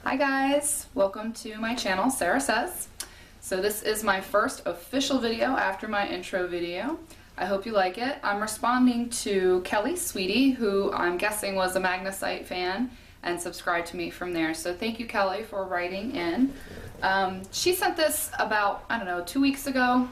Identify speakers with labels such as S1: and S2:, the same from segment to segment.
S1: Hi guys, welcome to my channel, Sarah Says. So this is my first official video after my intro video. I hope you like it. I'm responding to Kelly Sweetie, who I'm guessing was a Magnesite fan and subscribed to me from there. So thank you, Kelly, for writing in. She sent this about, 2 weeks ago,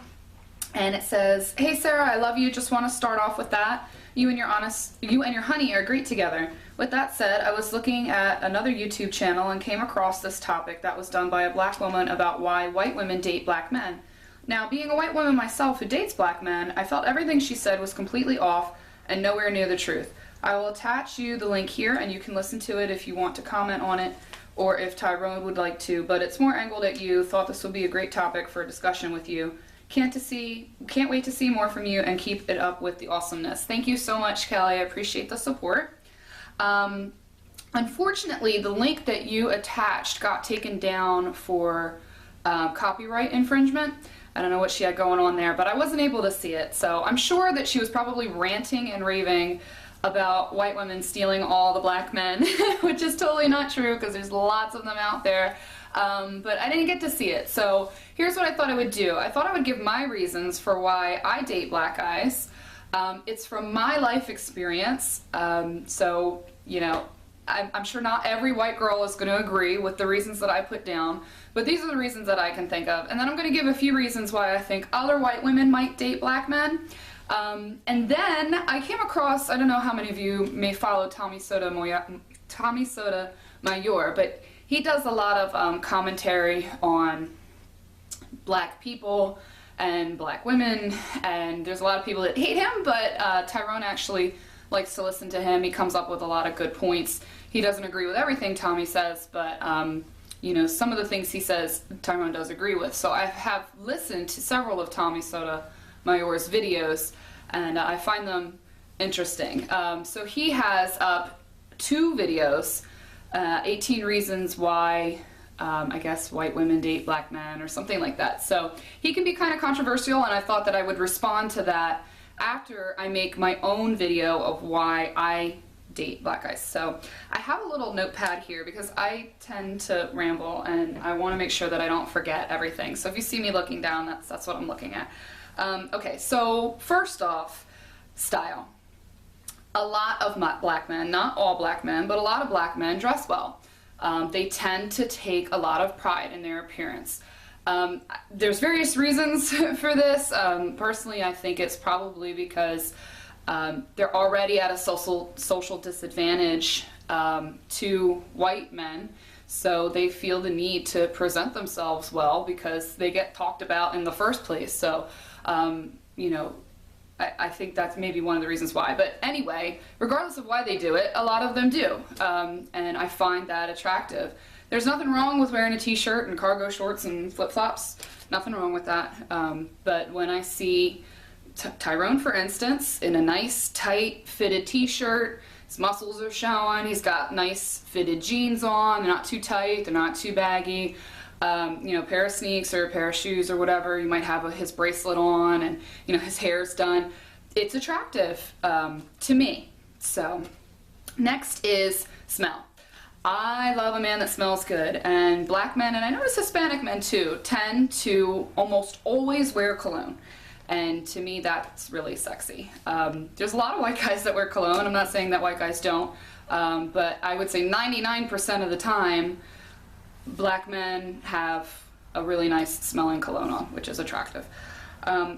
S1: and it says, "Hey Sarah, I love you. Just want to start off with that. You and your honey are great together. With that said, I was looking at another YouTube channel and came across this topic that was done by a black woman about why white women date black men. Now, being a white woman myself who dates black men, I felt everything she said was completely off and nowhere near the truth. I will attach you the link here and you can listen to it if you want to comment on it or if Tyrone would like to, but it's more angled at you. Thought this would be a great topic for a discussion with you. Can't wait to see more from you and keep it up with the awesomeness." Thank you so much, Kelly. I appreciate the support. Unfortunately, the link that you attached got taken down for copyright infringement. I don't know what she had going on there, but I wasn't able to see it. So I'm sure that she was probably ranting and raving about white women stealing all the black men, which is totally not true because there's lots of them out there. But I didn't get to see it. So here's what I thought I would do. I thought I would give my reasons for why I date black guys. It's from my life experience. So, you know, I'm sure not every white girl is going to agree with the reasons that I put down, but these are the reasons that I can think of. And then I'm going to give a few reasons why I think other white women might date black men. And then I came across, I don't know how many of you may follow Tommy Sotomayor, but he does a lot of commentary on black people and black women, and there's a lot of people that hate him, but Tyrone actually likes to listen to him. He comes up with a lot of good points. He doesn't agree with everything Tommy says, but you know, some of the things he says Tyrone does agree with. So I have listened to several of Tommy Sotomayor's videos, and I find them interesting. So he has up 2 videos, 18 reasons why I guess white women date black men or something like that. So he can be kind of controversial, and I thought that I would respond to that after I make my own video of why I date black guys. So I have a little notepad here because I tend to ramble and I want to make sure that I don't forget everything. So if you see me looking down, that's what I'm looking at. Okay, so first off, style. A lot of black men, not all black men, but a lot of black men dress well. They tend to take a lot of pride in their appearance. There's various reasons for this. Personally, I think it's probably because they're already at a social disadvantage to white men, so they feel the need to present themselves well because they get talked about in the first place. So, you know, I think that's maybe one of the reasons why. But anyway, regardless of why they do it, a lot of them do. And I find that attractive. There's nothing wrong with wearing a t-shirt and cargo shorts and flip-flops. Nothing wrong with that. But when I see Tyrone, for instance, in a nice, tight, fitted t-shirt, his muscles are showing, he's got nice, fitted jeans on, they're not too tight, they're not too baggy. You know, a pair of sneaks or a pair of shoes or whatever, you might have his bracelet on and, you know, his hair's done. It's attractive to me. So, next is smell. I love a man that smells good, and black men, and I notice Hispanic men too, tend to almost always wear cologne. And to me, that's really sexy. There's a lot of white guys that wear cologne. I'm not saying that white guys don't, but I would say 99% of the time, black men have a really nice smelling cologne on, which is attractive.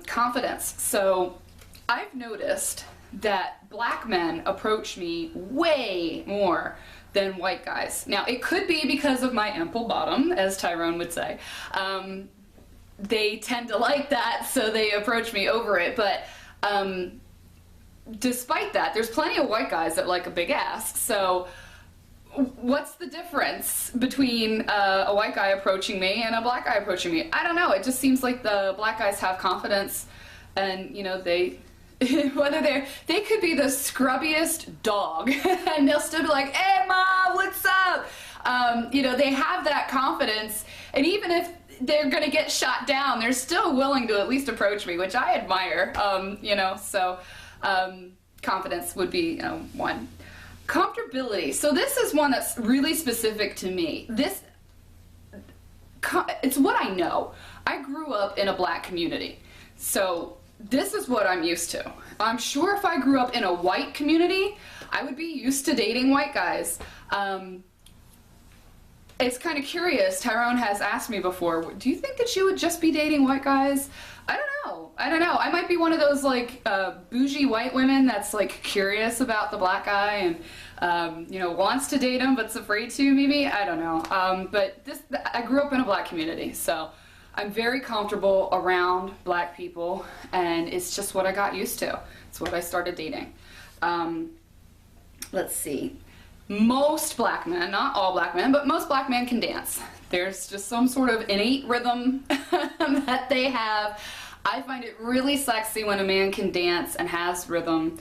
S1: Confidence. So I've noticed that black men approach me way more than white guys. Now, it could be because of my ample bottom, as Tyrone would say. They tend to like that, so they approach me over it. But despite that, there's plenty of white guys that like a big ass. So what's the difference between a white guy approaching me and a black guy approaching me? I don't know. It just seems like the black guys have confidence, and you know, they they could be the scrubbiest dog and they'll still be like, "Hey mom, what's up?" You know, they have that confidence, and even if they're gonna get shot down, they're still willing to at least approach me, which I admire. You know, so confidence would be, you know, one. Comfortability. So this is one that's really specific to me. It's what I know. I grew up in a black community, so this is what I'm used to. I'm sure if I grew up in a white community, I would be used to dating white guys. It's kind of curious. Tyrone has asked me before, do you think that you would just be dating white guys? I don't know. I might be one of those like bougie white women that's like curious about the black guy and you know, wants to date him but's afraid to, maybe. I don't know. But I grew up in a black community, so I'm very comfortable around black people, and it's just what I got used to. It's what I started dating. Let's see. Most black men, not all black men, but most black men can dance. There's just some sort of innate rhythm that they have. I find it really sexy when a man can dance and has rhythm.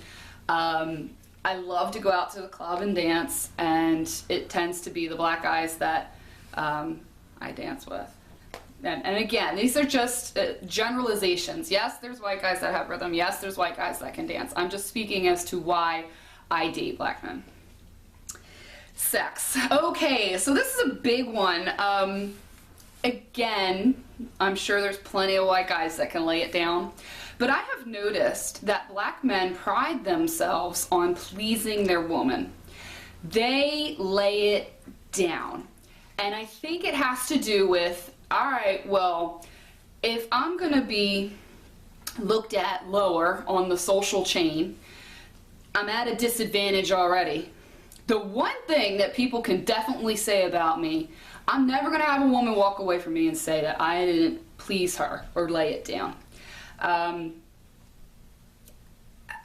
S1: I love to go out to the club and dance, and it tends to be the black guys that I dance with. And again, these are just generalizations. Yes, there's white guys that have rhythm. Yes, there's white guys that can dance. I'm just speaking as to why I date black men. Sex. Okay, so this is a big one. Again, I'm sure there's plenty of white guys that can lay it down, but I have noticed that black men pride themselves on pleasing their woman. They lay it down. And I think it has to do with, all right, well, if I'm going to be looked at lower on the social chain, I'm at a disadvantage already. The one thing that people can definitely say about me, I'm never going to have a woman walk away from me and say that I didn't please her or lay it down.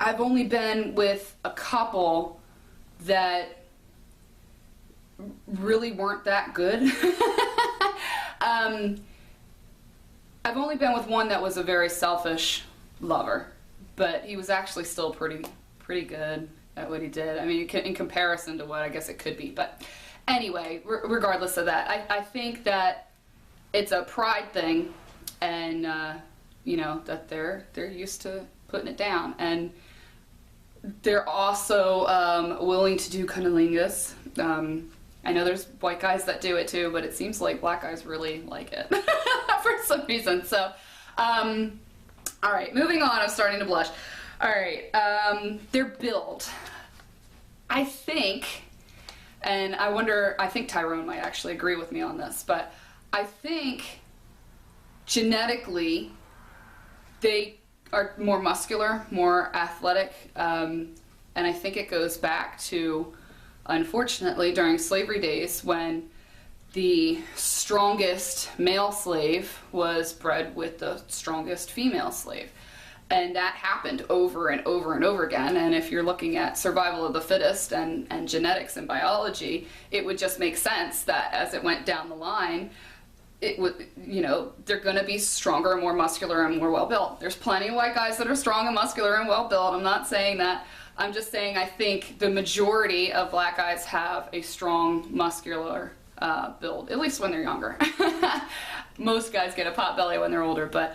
S1: I've only been with a couple that really weren't that good. I've only been with one that was a very selfish lover, but he was actually still pretty good at what he did. I mean, in comparison to what I guess it could be. But anyway, regardless of that, I think that it's a pride thing, and you know, that they're used to putting it down, and they're also willing to do cunnilingus. I know there's white guys that do it too, but it seems like black guys really like it for some reason. So, all right, moving on. I'm starting to blush. All right, their build. I think, and I wonder, I think Tyrone might actually agree with me on this, but I think genetically they are more muscular, more athletic, and I think it goes back to, unfortunately, during slavery days when the strongest male slave was bred with the strongest female slave. And that happened over and over and over again. And if you're looking at survival of the fittest and genetics and biology, it would just make sense that as it went down the line, it would, you know, they're going to be stronger and more muscular and more well-built. There's plenty of white guys that are strong and muscular and well-built. I'm not saying that. I'm just saying I think the majority of black guys have a strong, muscular build, at least when they're younger. Most guys get a pot belly when they're older, but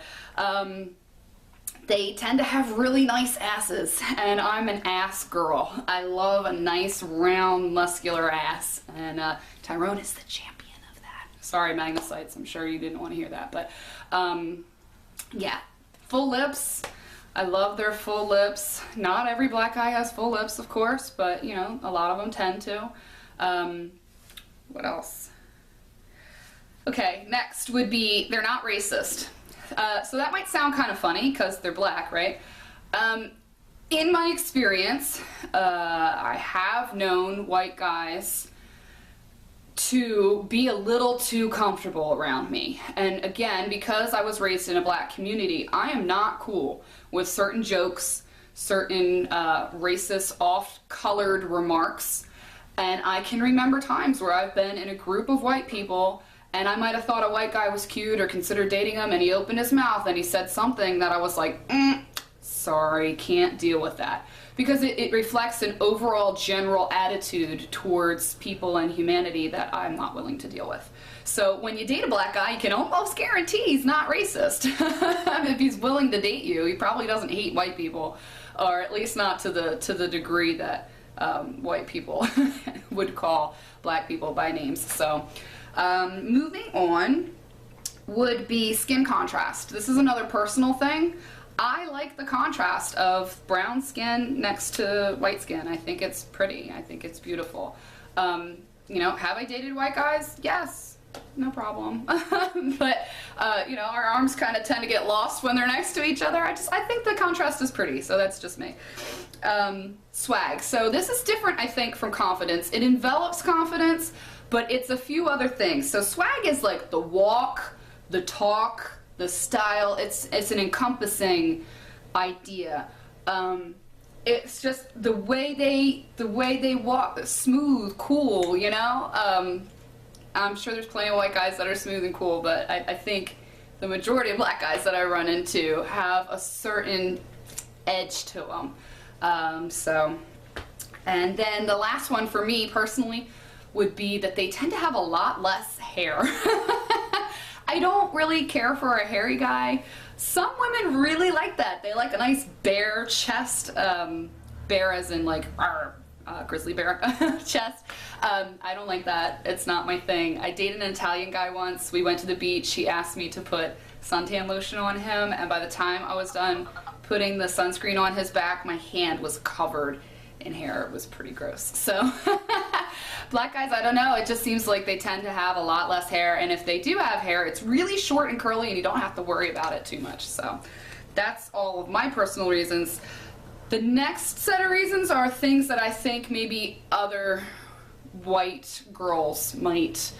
S1: they tend to have really nice asses, and I'm an ass girl. I love a nice, round, muscular ass, and Tyrone is the champion of that. Sorry, Magnocytes, I'm sure you didn't want to hear that, but yeah, full lips. I love their full lips. Not every black guy has full lips, of course, but you know, a lot of them tend to. What else? Okay, next would be, they're not racist. So that might sound kind of funny because they're black, right? In my experience, I have known white guys to be a little too comfortable around me. And again, because I was raised in a black community, I am not cool with certain jokes, certain racist, off-colored remarks. And I can remember times where I've been in a group of white people and I might have thought a white guy was cute or considered dating him, and he opened his mouth and he said something that I was like, sorry, can't deal with that. Because it reflects an overall general attitude towards people and humanity that I'm not willing to deal with. So when you date a black guy, you can almost guarantee he's not racist. If he's willing to date you, he probably doesn't hate white people, or at least not to the degree that white people would call black people by names. So moving on would be skin contrast. This is another personal thing. I like the contrast of brown skin next to white skin. I think it's pretty. I think it's beautiful. You know, have I dated white guys? Yes, no problem. But you know, our arms kind of tend to get lost when they're next to each other. I think the contrast is pretty, so that's just me. Swag. So this is different, I think, from confidence. It envelops confidence, but it's a few other things. So swag is like the walk, the talk, the style. It's an encompassing idea. It's just the way they walk, smooth, cool, you know? I'm sure there's plenty of white guys that are smooth and cool, but I think the majority of black guys that I run into have a certain edge to them. And then the last one for me personally would be that they tend to have a lot less hair. I don't really care for a hairy guy. Some women really like that. They like a nice bare chest, bare as in like grizzly bear chest. I don't like that. It's not my thing. I dated an Italian guy once. We went to the beach. He asked me to put suntan lotion on him, and by the time I was done putting the sunscreen on his back, my hand was covered in hair. It was pretty gross. So black guys, I don't know, it just seems like they tend to have a lot less hair, and if they do have hair, it's really short and curly and you don't have to worry about it too much. So that's all of my personal reasons. The next set of reasons are things that I think maybe other white girls might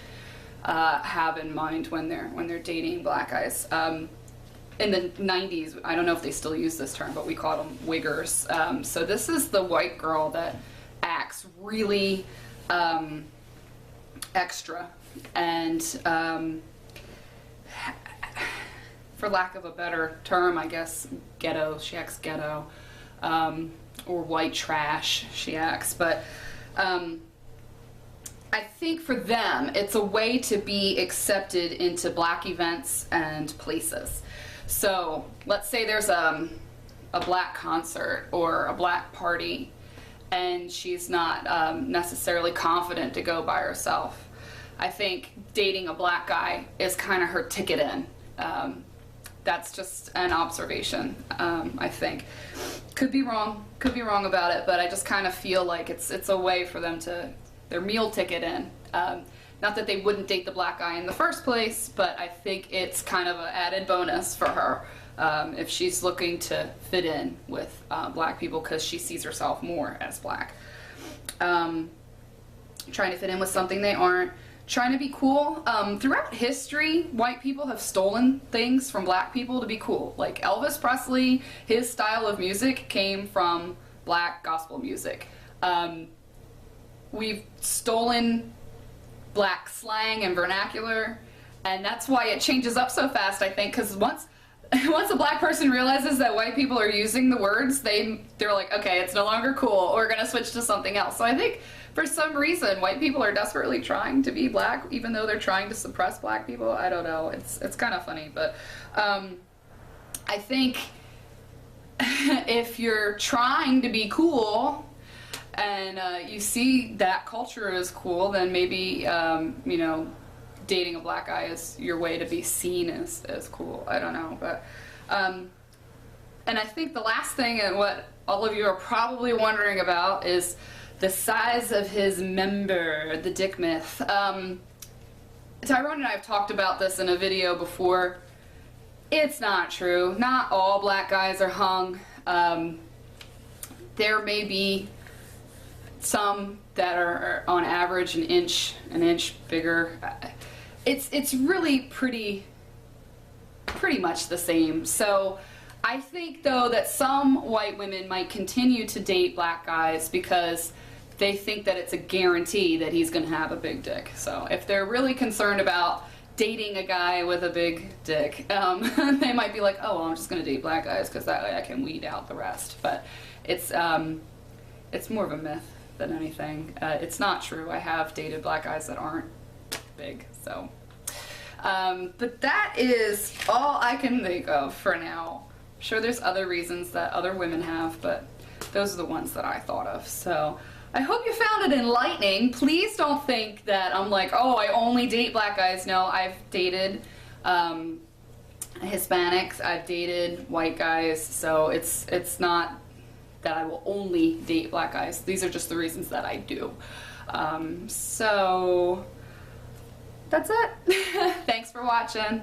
S1: have in mind when they're dating black guys. In the 90s, I don't know if they still use this term, but we called them wiggers. So this is the white girl that acts really extra and, for lack of a better term, I guess, ghetto. She acts ghetto, or white trash, she acts. But I think for them, it's a way to be accepted into black events and places. So let's say there's a black concert or a black party, and she's not necessarily confident to go by herself. I think dating a black guy is kind of her ticket in. That's just an observation, I think. Could be wrong about it, but I just kind of feel like it's a way for them to, their meal ticket in. Not that they wouldn't date the black guy in the first place, but I think it's kind of an added bonus for her if she's looking to fit in with black people because she sees herself more as black. Trying to fit in with something they aren't. Trying to be cool. Throughout history, white people have stolen things from black people to be cool. Like Elvis Presley, his style of music came from black gospel music. We've stolen black slang and vernacular, and that's why it changes up so fast, I think, because once a black person realizes that white people are using the words, they're like, okay, it's no longer cool, we're gonna switch to something else. So I think for some reason white people are desperately trying to be black, even though they're trying to suppress black people. I don't know, it's kind of funny, but I think if you're trying to be cool and you see that culture is cool, then maybe you know, dating a black guy is your way to be seen as cool. I don't know, but and I think the last thing, and what all of you are probably wondering about, is the size of his member, the dick myth. Tyrone and I have talked about this in a video before. It's not true. Not all black guys are hung. There may be some that are on average an inch bigger. It's really pretty much the same. So I think though that some white women might continue to date black guys because they think that it's a guarantee that he's going to have a big dick. So if they're really concerned about dating a guy with a big dick, they might be like, oh, well, I'm just going to date black guys because that way I can weed out the rest. But it's more of a myth than anything. It's not true. I have dated black guys that aren't big. So, but that is all I can think of for now. I'm sure there's other reasons that other women have, but those are the ones that I thought of. So I hope you found it enlightening. Please don't think that I'm like, oh, I only date black guys. No, I've dated Hispanics, I've dated white guys, so it's not that I will only date black guys. These are just the reasons that I do. So that's it. Thanks for watching.